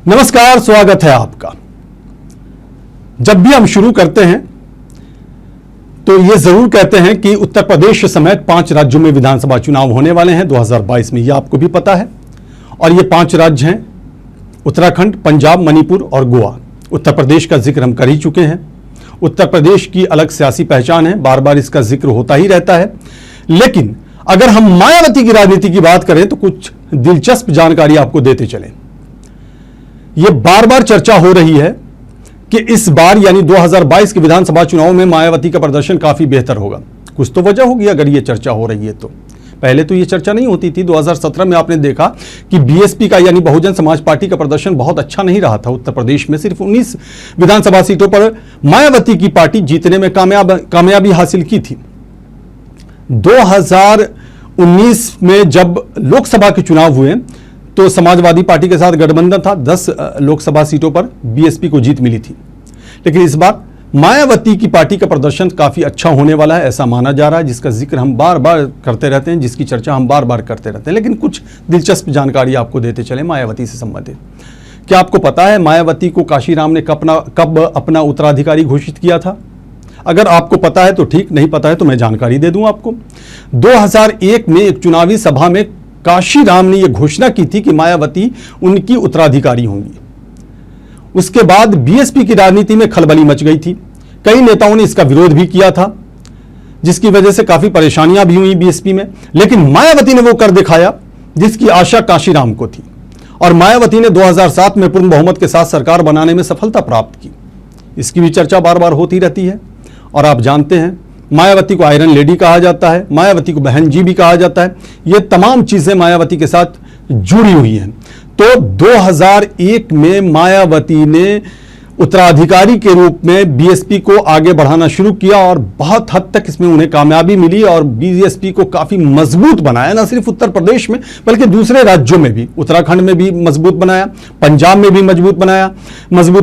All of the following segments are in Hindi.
नमस्कार, स्वागत है आपका। जब भी हम शुरू करते हैं तो ये जरूर कहते हैं कि उत्तर प्रदेश समेत 5 राज्यों में विधानसभा चुनाव होने वाले हैं 2022 में। ये आपको भी पता है। और ये 5 राज्य हैं उत्तराखंड, पंजाब, मणिपुर और गोवा। उत्तर प्रदेश का जिक्र हम कर ही चुके हैं। उत्तर प्रदेश की अलग सियासी पहचान है, बार बार इसका जिक्र होता ही रहता है। लेकिन अगर हम मायावती की राजनीति की बात करें तो कुछ दिलचस्प जानकारी आपको देते चलें। यह बार बार चर्चा हो रही है कि इस बार यानी 2022 के विधानसभा चुनाव में मायावती का प्रदर्शन काफी बेहतर होगा। कुछ तो वजह होगी अगर यह चर्चा हो रही है तो। पहले तो यह चर्चा नहीं होती थी। 2017 में आपने देखा कि बीएसपी का यानी बहुजन समाज पार्टी का प्रदर्शन बहुत अच्छा नहीं रहा था। उत्तर प्रदेश में सिर्फ 19 विधानसभा सीटों पर मायावती की पार्टी जीतने में कामयाबी हासिल की थी। 2019 में जब लोकसभा के चुनाव हुए तो समाजवादी पार्टी के साथ गठबंधन था। 10 लोकसभा सीटों पर बीएसपी को जीत मिली थी। लेकिन इस बार मायावती की पार्टी का प्रदर्शन काफी अच्छा होने वाला है, ऐसा माना जा रहा है, जिसका जिक्र हम बार बार करते रहते हैं, जिसकी चर्चा हम बार बार करते रहते हैं। लेकिन कुछ दिलचस्प जानकारी आपको देते चले मायावती से संबंधित। क्या आपको पता है मायावती को काशीराम ने कब अपना उत्तराधिकारी घोषित किया था? अगर आपको पता है तो ठीक, नहीं पता है तो मैं जानकारी दे दूं आपको। 2001 में एक चुनावी सभा में काशीराम ने यह घोषणा की थी कि मायावती उनकी उत्तराधिकारी होंगी। उसके बाद बीएसपी की राजनीति में खलबली मच गई थी। कई नेताओं ने इसका विरोध भी किया था, जिसकी वजह से काफी परेशानियां भी हुई बीएसपी में। लेकिन मायावती ने वो कर दिखाया जिसकी आशा काशीराम को थी। और मायावती ने 2007 में पूर्ण बहुमत के साथ सरकार बनाने में सफलता प्राप्त की। इसकी भी चर्चा बार बार होती रहती है। और आप जानते हैं मायावती को आयरन लेडी कहा जाता है, मायावती को बहन जी भी कहा जाता है। ये तमाम चीजें मायावती के साथ जुड़ी हुई हैं। तो 2001 में मायावती ने उत्तराधिकारी के रूप में बीएसपी को आगे बढ़ाना शुरू किया और बहुत हद तक इसमें उन्हें कामयाबी मिली और बीएसपी को काफी मजबूत बनाया। न सिर्फ उत्तर प्रदेश में बल्कि दूसरे राज्यों में भी, उत्तराखंड में भी मजबूत बनाया, पंजाब में भी मजबूत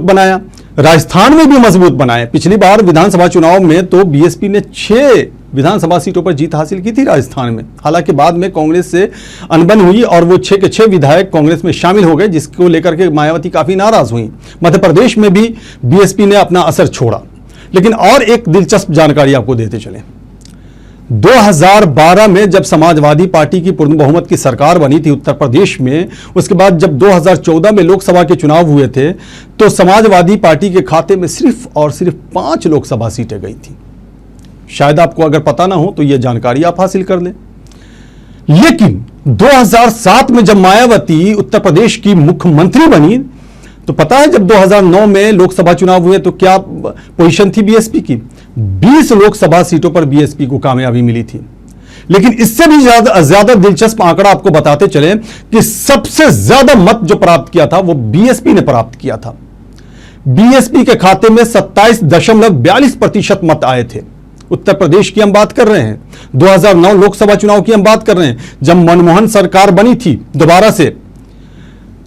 बनाया, राजस्थान में भी मजबूत बनाया। पिछली बार विधानसभा चुनाव में तो बीएसपी ने 6 विधानसभा सीटों पर जीत हासिल की थी राजस्थान में। हालांकि बाद में कांग्रेस से अनबन हुई और वो 6 के 6 विधायक कांग्रेस में शामिल हो गए, जिसको लेकर के मायावती काफी नाराज हुई। मध्य प्रदेश में भी बीएसपी ने अपना असर छोड़ा। लेकिन और एक दिलचस्प जानकारी आपको देते चले। 2012 में जब समाजवादी पार्टी की पूर्ण बहुमत की सरकार बनी थी उत्तर प्रदेश में, उसके बाद जब 2014 में लोकसभा के चुनाव हुए थे तो समाजवादी पार्टी के खाते में सिर्फ और सिर्फ 5 लोकसभा सीटें गई थी। शायद आपको अगर पता ना हो तो यह जानकारी आप हासिल कर लें। लेकिन 2007 में जब मायावती उत्तर प्रदेश की मुख्यमंत्री बनी तो पता है जब 2009 में लोकसभा चुनाव हुए तो क्या पोजीशन थी बीएसपी की? 20 लोकसभा सीटों पर बीएसपी को कामयाबी मिली थी। लेकिन इससे भी ज्यादा दिलचस्प आंकड़ा आपको बताते चले कि सबसे ज्यादा मत जो प्राप्त किया था वो बीएसपी ने प्राप्त किया था। बीएसपी के खाते में 27.42% मत आए थे। उत्तर प्रदेश की हम बात कर रहे हैं, 2009 लोकसभा चुनाव की हम बात कर रहे हैं, जब मनमोहन सरकार बनी थी दोबारा से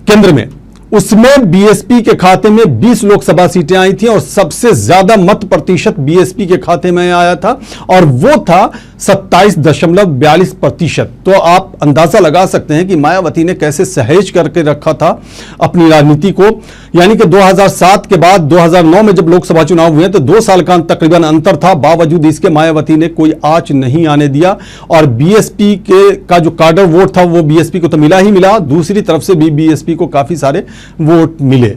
केंद्र में, उसमें बीएसपी के खाते में 20 लोकसभा सीटें आई थी और सबसे ज्यादा मत प्रतिशत बीएसपी के खाते में आया था और वो था 27.42%। तो आप अंदाजा लगा सकते हैं कि मायावती ने कैसे सहेज करके रखा था अपनी राजनीति को। यानी कि 2007 के बाद 2009 में जब लोकसभा चुनाव हुए तो 2 साल का तकरीबन अंतर था, बावजूद इसके मायावती ने कोई आंच नहीं आने दिया और बीएसपी का जो कार्डर वोट था वो बीएसपी को तो मिला ही मिला, दूसरी तरफ से भी बीएसपी को काफी सारे वोट मिले।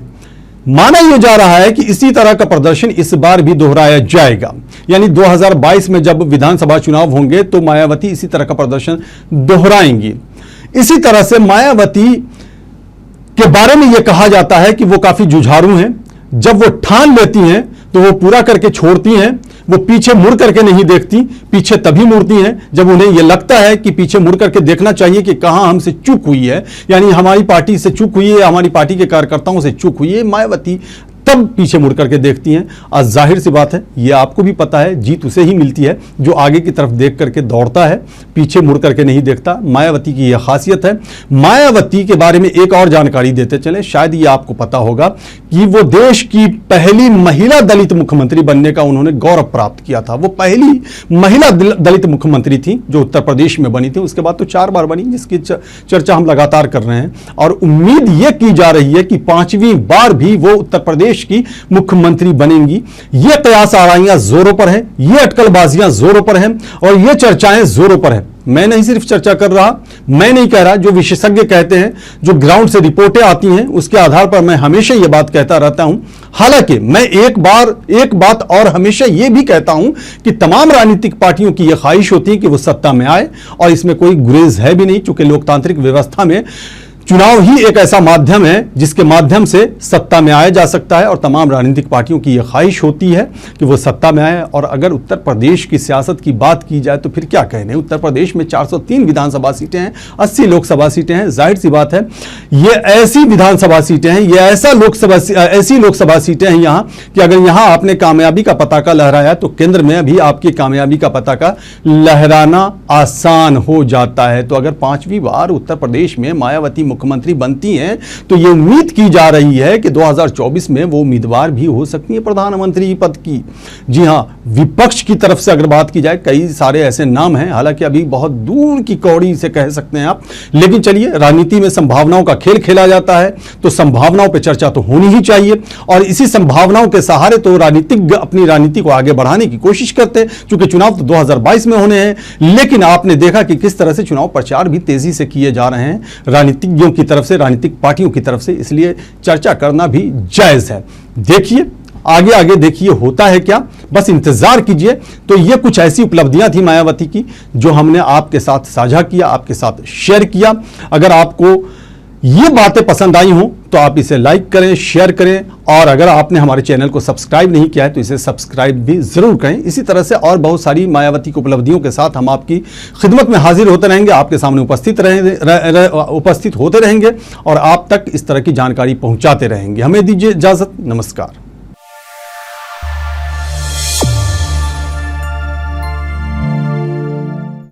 माना यह जा रहा है कि इसी तरह का प्रदर्शन इस बार भी दोहराया जाएगा। यानी 2022 में जब विधानसभा चुनाव होंगे तो मायावती इसी तरह का प्रदर्शन दोहराएंगी। इसी तरह से मायावती के बारे में यह कहा जाता है कि वो काफी जुझारू हैं। जब वो ठान लेती हैं तो वो पूरा करके छोड़ती हैं। वो पीछे मुड़ करके नहीं देखती, पीछे तभी मुड़ती हैं जब उन्हें यह लगता है कि पीछे मुड़ करके देखना चाहिए कि कहां हमसे चूक हुई है, यानी हमारी पार्टी से चूक हुई है, हमारी पार्टी के कार्यकर्ताओं से चूक हुई है। मायावती तब पीछे मुड़ करके देखती हैं। और जाहिर सी बात है, ये आपको भी पता है, जीत उसे ही मिलती है जो आगे की तरफ देख करके दौड़ता है, पीछे मुड़ करके नहीं देखता। मायावती की यह खासियत है। मायावती के बारे में एक और जानकारी देते चले, शायद ये आपको पता होगा कि वो देश की पहली महिला दलित मुख्यमंत्री बनने का उन्होंने गौरव प्राप्त किया था। वो पहली महिला दलित मुख्यमंत्री थी जो उत्तर प्रदेश में बनी थी। उसके बाद तो 4 बार बनी, जिसकी चर्चा हम लगातार कर रहे हैं। और उम्मीद यह की जा रही है कि 5वीं बार भी वो उत्तर प्रदेश की मुख्यमंत्री बनेंगी। ये कयास आराइयां जोरों पर हैं, ये अटकलबाजियां जोरों पर हैं और ये चर्चाएं जोरों पर हैं। मैं नहीं सिर्फ चर्चा कर रहा, मैं नहीं कह रहा, जो विशेषज्ञ कहते हैं, जो ग्राउंड से रिपोर्टें आती हैं, उसके आधार पर मैं हमेशा यह बात कहता रहता हूं। हालांकि मैं एक बात और हमेशा यह भी कहता हूं कि तमाम राजनीतिक पार्टियों की यह ख्वाहिश होती है कि वो सत्ता में आए, और इसमें कोई गुरेज है भी नहीं, चूंकि लोकतांत्रिक व्यवस्था में चुनाव ही एक ऐसा माध्यम है जिसके माध्यम से सत्ता में आया जा सकता है। और तमाम राजनीतिक पार्टियों की यह ख्वाहिश होती है कि वो सत्ता में आए। और अगर उत्तर प्रदेश की सियासत की बात की जाए तो फिर क्या कहने, उत्तर प्रदेश में 403 विधानसभा सीटें हैं, 80 लोकसभा सीटें हैं। जाहिर सी बात है, ये ऐसी विधानसभा सीटें हैं, ये ऐसी लोकसभा सीटें हैं यहाँ कि अगर यहाँ आपने कामयाबी का पताका लहराया तो केंद्र में भी आपकी कामयाबी का पताका लहराना आसान हो जाता है। तो अगर 5वीं बार उत्तर प्रदेश में मायावती मुख्यमंत्री बनती हैं तो यह उम्मीद की जा रही है कि 2024 में वो उम्मीदवार भी हो सकती है प्रधानमंत्री पद की। जी हां, विपक्ष की तरफ से अगर बात की जाए, कई सारे ऐसे नाम हैं, हालांकि अभी बहुत दूर की कौड़ी से कह सकते हैं आप, लेकिन चलिए, राजनीति में संभावनाओं का खेल खेला जाता है तो संभावनाओं पर चर्चा तो होनी ही चाहिए। और इसी संभावनाओं के सहारे तो राजनीतिज्ञ अपनी राजनीति को आगे बढ़ाने की कोशिश करते हैं, क्योंकि चुनाव तो 2022 में होने हैं। लेकिन आपने देखा कि किस तरह से चुनाव प्रचार भी तेजी से किए जा रहे हैं राजनीतिज्ञों की तरफ से, राजनीतिक पार्टियों की तरफ से, इसलिए चर्चा करना भी जायज है। देखिए आगे देखिए होता है क्या, बस इंतजार कीजिए। तो ये कुछ ऐसी उपलब्धियां थी मायावती की जो हमने आपके साथ साझा किया, आपके साथ शेयर किया। अगर आपको ये बातें पसंद आई हों तो आप इसे लाइक करें, शेयर करें, और अगर आपने हमारे चैनल को सब्सक्राइब नहीं किया है तो इसे सब्सक्राइब भी जरूर करें। इसी तरह से और बहुत सारी मायावती की उपलब्धियों के साथ हम आपकी खिदमत में हाजिर होते रहेंगे, आपके सामने उपस्थित होते रहेंगे और आप तक इस तरह की जानकारी पहुंचाते रहेंगे। हमें दीजिए इजाजत, नमस्कार।